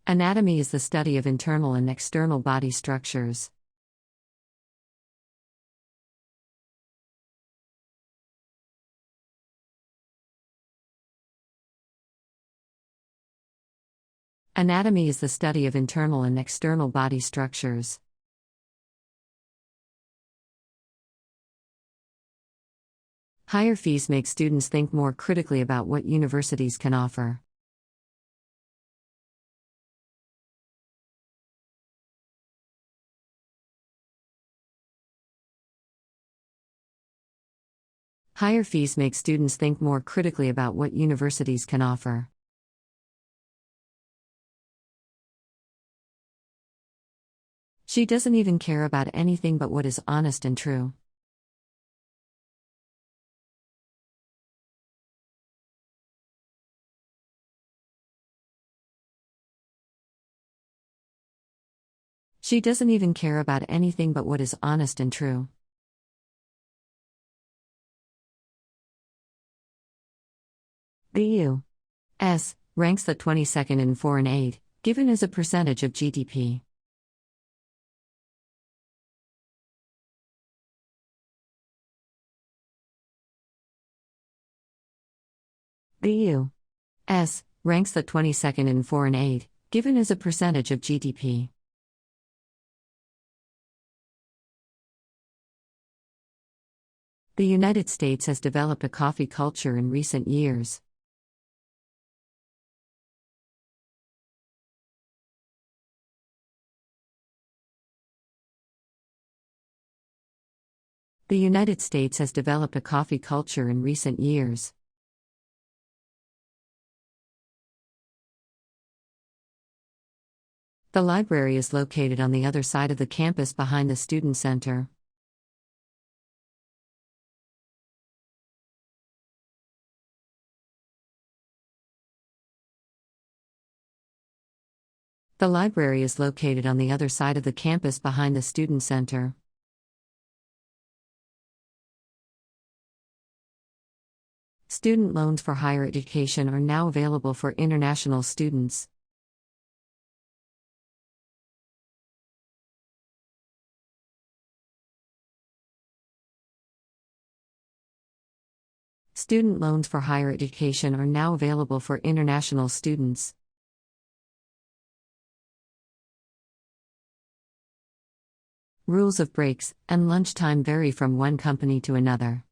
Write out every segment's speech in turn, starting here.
Anatomy is the study of internal and external body structures. Anatomy is the study of internal and external body structures. Higher fees make students think more critically about what universities can offer. Higher fees make students think more critically about what universities can offer. She doesn't even care about anything but what is honest and true. She doesn't even care about anything but what is honest and true. The U.S. ranks the 22nd in foreign aid, given as a percentage of GDP. The U.S. ranks the 22nd in foreign aid, given as a percentage of GDP. The United States has developed a coffee culture in recent years. The United States has developed a coffee culture in recent years. The library is located on the other side of the campus behind the student center. The library is located on the other side of the campus behind the student center. Student loans for higher education are now available for international students. Student loans for higher education are now available for international students. Rules of breaks and lunchtime vary from one company to another.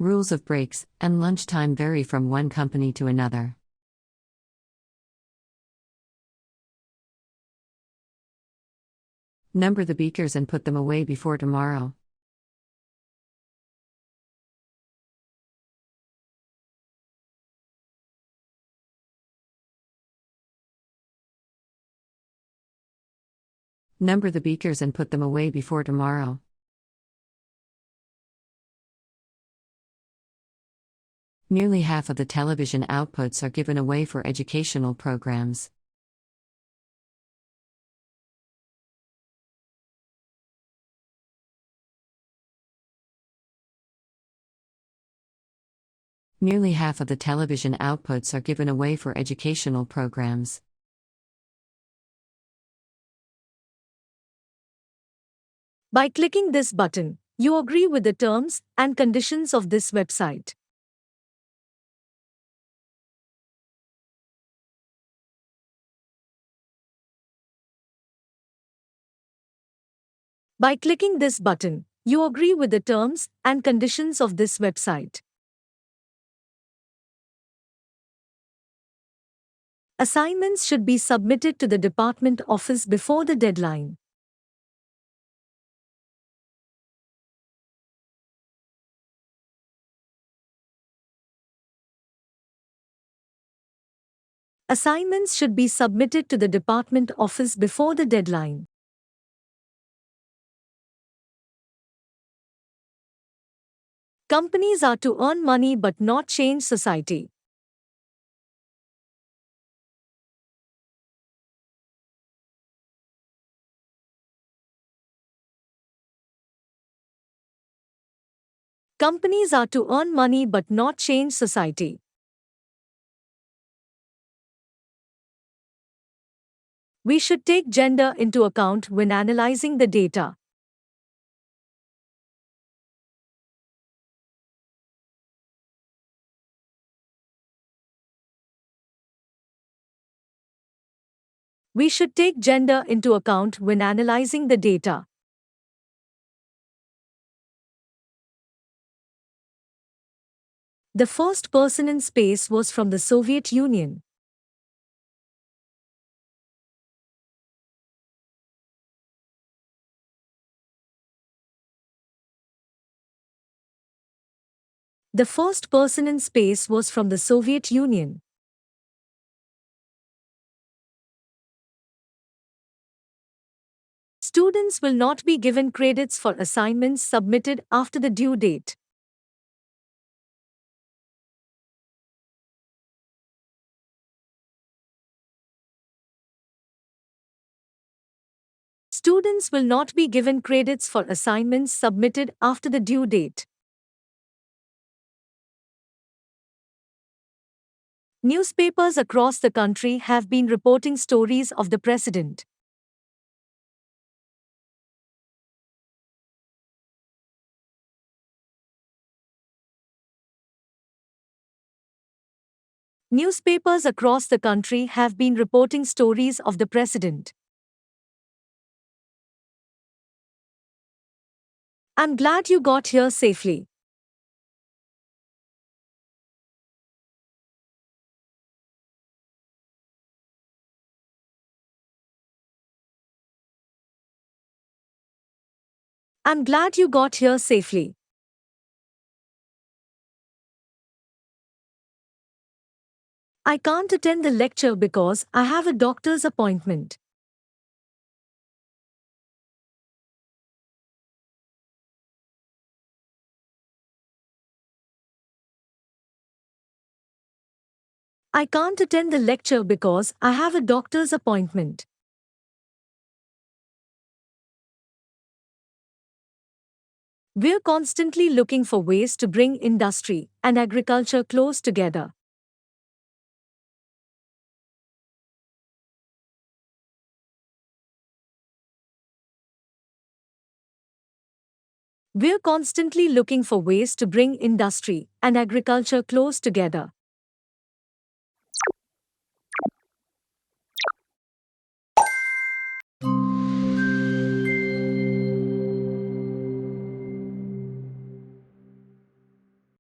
Rules of breaks and lunchtime vary from one company to another. Number the beakers and put them away before tomorrow. Number the beakers and put them away before tomorrow. Nearly half of the television outputs are given away for educational programs. Nearly half of the television outputs are given away for educational programs. By clicking this button, you agree with the terms and conditions of this website. By clicking this button, you agree with the terms and conditions of this website. Assignments should be submitted to the department office before the deadline. Assignments should be submitted to the department office before the deadline. Companies are to earn money but not change society. Companies are to earn money but not change society. We should take gender into account when analyzing the data. We should take gender into account when analyzing the data. The first person in space was from the Soviet Union. The first person in space was from the Soviet Union. Students will not be given credits for assignments submitted after the due date. Students will not be given credits for assignments submitted after the due date. Newspapers across the country have been reporting stories of the president. Newspapers across the country have been reporting stories of the president. I'm glad you got here safely. I'm glad you got here safely. I can't attend the lecture because I have a doctor's appointment. I can't attend the lecture because I have a doctor's appointment. We're constantly looking for ways to bring industry and agriculture close together. We're constantly looking for ways to bring industry and agriculture close together.